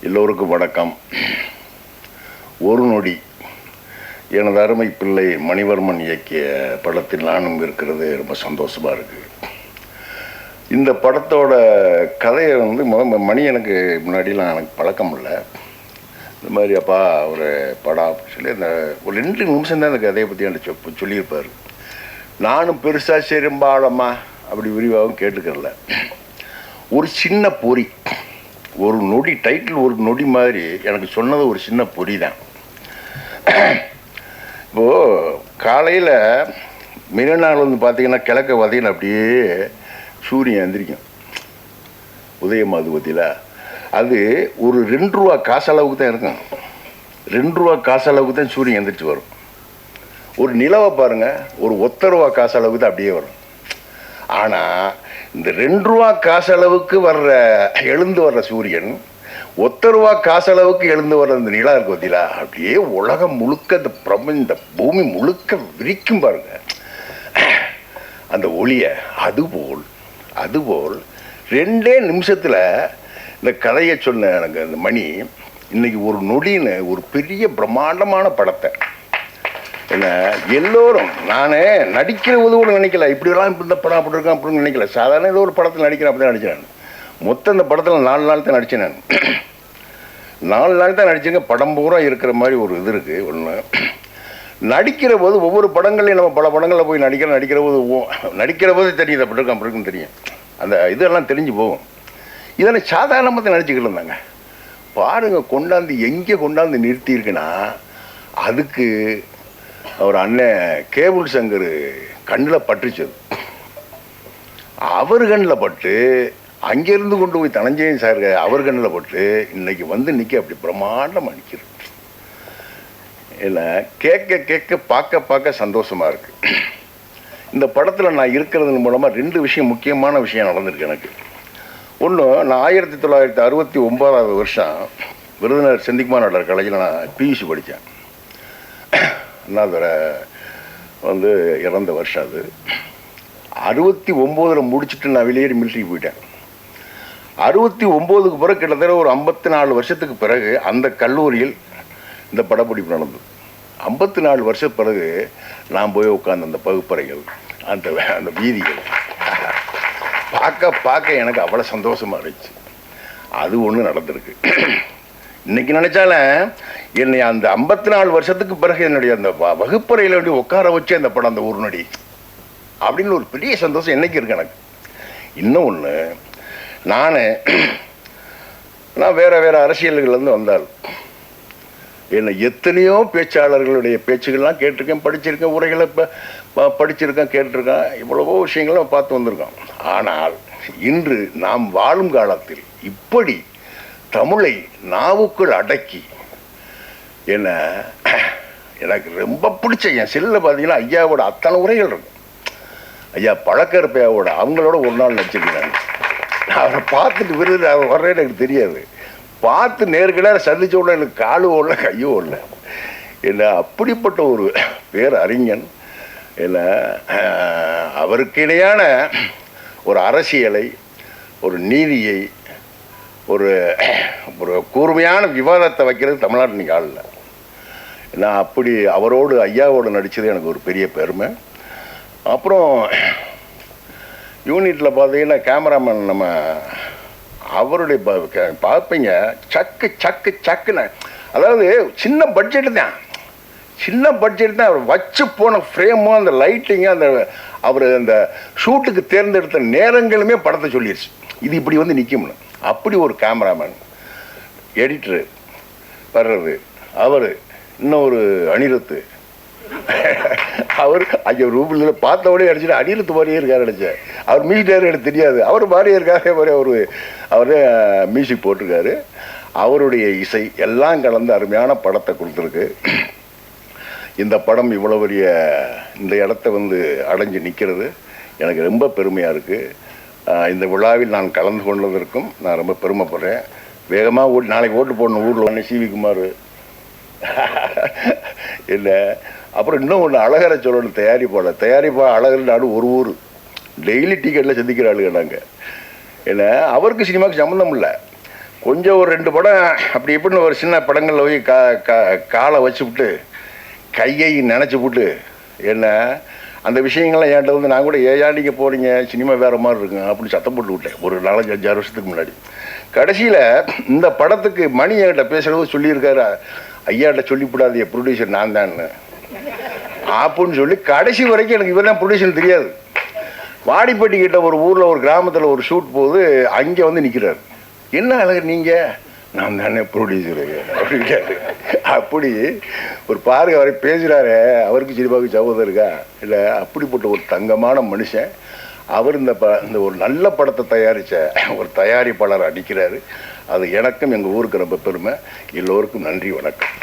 எல்லோருக்கும் வணக்கம். ஒரு நொடி எனது அருமை பிள்ளை மணிவர்மன் இயக்கிய படத்தில் நானும் இருக்கிறது ரொம்ப சந்தோஷமாக இருக்குது. இந்த படத்தோட கதையை மணி எனக்கு முன்னாடிலாம் எனக்கு பழக்கம் இல்லை. இந்த மாதிரி அப்பா ஒரு படம் சொல்லி அந்த ஒரு 2 நிமிஷம் தான் அந்த கதையை பற்றி எனக்கு சொல்லியிருப்பார். நானும் பெருசாக சரிம்பாளம்மா அப்படி விரிவாகவும் கேட்டுக்கிறல. ஒரு சின்ன பொறி, ஒரு நொடி, டைட்டில் ஒரு நொடி மாதிரி எனக்கு சொன்னது ஒரு சின்ன பொறி தான். இப்போது காலையில் மிகநாள் பார்த்தீங்கன்னா கிழக்க பார்த்தீங்கன்னா அப்படியே சூரியன் எந்திரிக்கும். உதயமாது பற்றியில் அது ஒரு 2 ரூபா காசளவுக்கு தான் இருக்கும். 2 ரூபா காசளவுக்கு தான் சூரியன் எந்திரிச்சு வரும். ஒரு நிலவை பாருங்கள், ஒரு 1 ரூபா காசளவுக்கு தான் அப்படியே வரும். ஆனால் இந்த 2 ரூபா காசளவுக்கு எழுந்து வர்ற சூரியன் 1 ரூபா காசளவுக்கு எழுந்து வர்ற இந்த நிலா இருக்கு பார்த்தீங்களா, அப்படியே உலகம் முழுக்க இந்த பூமி முழுக்க விரிக்கும் பாருங்க அந்த ஒளியை. அதுபோல் 2 நிமிஷத்தில் இந்த கதையை சொன்ன எனக்கு அந்த மணி இன்னைக்கு ஒரு நொடின்னு ஒரு பெரிய பிரம்மாண்டமான படத்தை என்ன எல்லோரும், நான் நடிக்கிறது கூட நினைக்கல, இப்படிலாம் இந்த படம் அப்படி இருக்கேன் அப்படின்னு நினைக்கல. சாதாரண ஏதோ ஒரு படத்தில் நடிக்கிறேன் அப்படி தான் நடித்தேன். மொத்தம் இந்த படத்தில் 4 நாள் தான் நடித்தேன். நான் 4 நாள் தான் நடிச்சேங்க. படம் பூரா இருக்கிற மாதிரி ஒரு இது இருக்குது. ஒன்று நடிக்கிற போது ஒவ்வொரு படங்களையும் நம்ம பல படங்களில் போய் நடிக்கிற போது தெரியுது அப்படி இருக்கும் அப்படி இருக்குன்னு தெரியும். அந்த இதெல்லாம் தெரிஞ்சு போகும். இதெல்லாம் சாதாரணமாக நடிச்சுக்கிட்டு இருந்தாங்க. பாருங்கள், எங்கே கொண்டாந்து நிறுத்தியிருக்குன்னா அதுக்கு அவர் அண்ணன் கேபிள் சங்கர் கண்ணில் பட்டுச்சது. அவர் கண்ணில் பட்டு அங்கேருந்து கொண்டு போய் தனஞ்சயன் சார் அவர் கண்ணில் பட்டு இன்னைக்கு நிற்க அப்படி பிரம்மாண்டமாக நிற்கிறது. இல்லை கேட்க பார்க்க சந்தோஷமாக இருக்குது. இந்த படத்தில் நான் இருக்கிறது மூலமாக 2 விஷயம், முக்கியமான விஷயம் நடந்திருக்கு எனக்கு. ஒன்று, நான் 1969 வருஷம் விருதுநகர் செந்திக்குமார் நாடார் காலேஜில் நான் பியூசி படித்தேன். அண்ணாதுரை இறந்த வருஷம் அது. 69 முடிச்சுட்டு நான் வெளியேறி மிலிட்ரிக்கு போயிட்டேன். 69க்கு பிறகு கிட்டத்தட்ட ஒரு 54 வருஷத்துக்கு பிறகு அந்த கல்லூரியில் இந்த படப்பிடிப்பு நடந்தது. 54 வருஷம் பிறகு நான் போய் உட்காந்து அந்த பகுப்பறைகள், அந்த வீதிகள் பார்க்க எனக்கு அவ்வளோ சந்தோஷமாக இருந்துச்சு. அது ஒன்று நடந்திருக்கு. இன்னைக்கு நினைச்சாலும் என்னை அந்த 54 வருஷத்துக்கு பிறகு என்னுடைய அந்த வகுப்பறையில் வேண்டி உட்கார வச்சு அந்த படம் அந்த ஒரு நொடி அப்படின்னு ஒரு பெரிய சந்தோஷம் என்னைக்கு இருக்கு எனக்கு. இன்னும் ஒன்று, நான் வேற அரசியல்கள்லேருந்து வந்தால் என்னை எத்தனையோ பேச்சாளர்களுடைய பேச்சுகள்லாம் கேட்டிருக்கேன், படிச்சிருக்கேன், உரைகளை படிச்சிருக்கேன், கேட்டிருக்கேன், இவ்வளவோ விஷயங்களும் பார்த்து வந்திருக்கோம். ஆனால் இன்று நாம் வாழும் காலத்தில் இப்படி தமிழை நாவுக்குள் அடக்கி எனக்கு ரொம்ப பிடிச்ச என் செல்லில் பார்த்தீங்கன்னா ஐயாவோட அத்தனை உரைகள் இருக்கும். ஐயா பழக்கருப்பையாவோட அவங்களோட ஒரு நாள் நடிச்சிருக்கேன். நான் அவரை பார்த்துட்டு விருது அவர் வர்றேன்னு எனக்கு தெரியாது. பார்த்து நேர்கடாக சந்திச்ச உடனே எனக்கு காலு ஓடல, கையோ ஓடல. அப்படிப்பட்ட ஒரு பேர் அறிஞன். அவருக்கு இணையான ஒரு அரசியலை, ஒரு நீதியை, ஒரு கூர்மையான விவாதத்தை வைக்கிறது தமிழ்நாட்டு இன்னைக்கு ஆள் இல்லை. நான் அப்படி அவரோடு ஐயாவோடு நடித்தது எனக்கு ஒரு பெரிய பெருமை. அப்புறம் யூனிட்டில் பார்த்தீங்கன்னா கேமராமேன் நம்ம அவருடைய பார்ப்பீங்க சக்குன்னு, அதாவது சின்ன பட்ஜெட்டு தான் அவர் வச்சு போன ஃப்ரேமும் அந்த லைட்டிங்கும் அவர் அந்த ஷூட்டுக்கு தேர்ந்தெடுத்த நேரங்களுமே படத்தை சொல்லிடுச்சு, இது இப்படி நிற்கும்னு. அப்படி ஒரு கேமராமேன், எடிட்டரு வர்றது, அவர் இன்னும் ஒரு அனிருத்து, அவர் ஐயோ ரூபில் பார்த்தவொடனே அடிச்சுட்டு அனிருத்து மாதிரியே இருக்காரு நினச்சேன். அவர் மியூசிக் எனக்கு தெரியாது, அவர் மாதிரியே இருக்காரு. அவரே மியூசிக் போட்டிருக்காரு. அவருடைய இசை எல்லாம் கலந்து அருமையான படத்தை கொடுத்துருக்கு. இந்த படம் இவ்வளோ பெரிய இந்த இடத்த அடைஞ்சு நிற்கிறது எனக்கு ரொம்ப பெருமையாக இருக்குது. இந்த விழாவில் நான் கலந்து கொண்டதற்கும் நான் ரொம்ப பெருமைப்படுறேன். வேகமாக நாளைக்கு ஓட்டு போடணும் ஊரில் சிவி குமார் இல்லை. அப்புறம் இன்னும் ஒன்று அழகரை சொல்லணும், தயாரிப்பா அழகர் நாடு ஒரு ஊர் டெய்லி டிக்கெட்டில் சந்திக்கிற ஆளுங்க நாங்கள். ஏன்னா அவருக்கு சினிமாவுக்கு சம்மந்தம் இல்லை. கொஞ்சம் ஒரு 2 படம் அப்படி இப்படின்னு ஒரு சின்ன படங்களில் போய் காலை வச்சு விட்டு கையை நினச்சி விட்டு என்ன அந்த விஷயங்கள்லாம் என்கிட்ட வந்து நான் கூட ஏன் நீங்கள் போகிறீங்க சினிமா வேறு மாதிரி இருக்குங்க அப்படின்னு சத்தம் போட்டு விட்டேன் ஒரு 4-5 வருஷத்துக்கு முன்னாடி. கடைசியில் இந்த படத்துக்கு மணி என்கிட்ட பேசுகிறது சொல்லியிருக்காரு, ஐயாட்ட சொல்லிவிடாது ப்ரொடியூசர் நான் தான் அப்படின்னு சொல்லி கடைசி வரைக்கும் எனக்கு இவர் தான் ப்ரொடியூசர் தெரியாது. வாடிப்பட்டி கிட்ட ஒரு ஊரில் ஒரு கிராமத்தில் ஒரு ஷூட் போது அங்கே வந்து நிற்கிறார். என்ன அழகர் நீங்கள்? நான் தானே ப்ரொடியூசரு அப்படின்ட்டாரு. அப்படி ஒரு பாருங்க அவரை பேசுகிறாரு, அவருக்கு சிரிப்பாவுக்கு சகோதரர் இருக்கா இல்லை? அப்படிப்பட்ட ஒரு தங்கமான மனுஷன் அவர். இந்த ஒரு நல்ல படத்தை தயாரித்த ஒரு தயாரிப்பாளர் அடிக்கிறாரு. அது எனக்கும் எங்கள் ஊருக்கு ரொம்ப பெருமை. எல்லோருக்கும் நன்றி, வணக்கம்.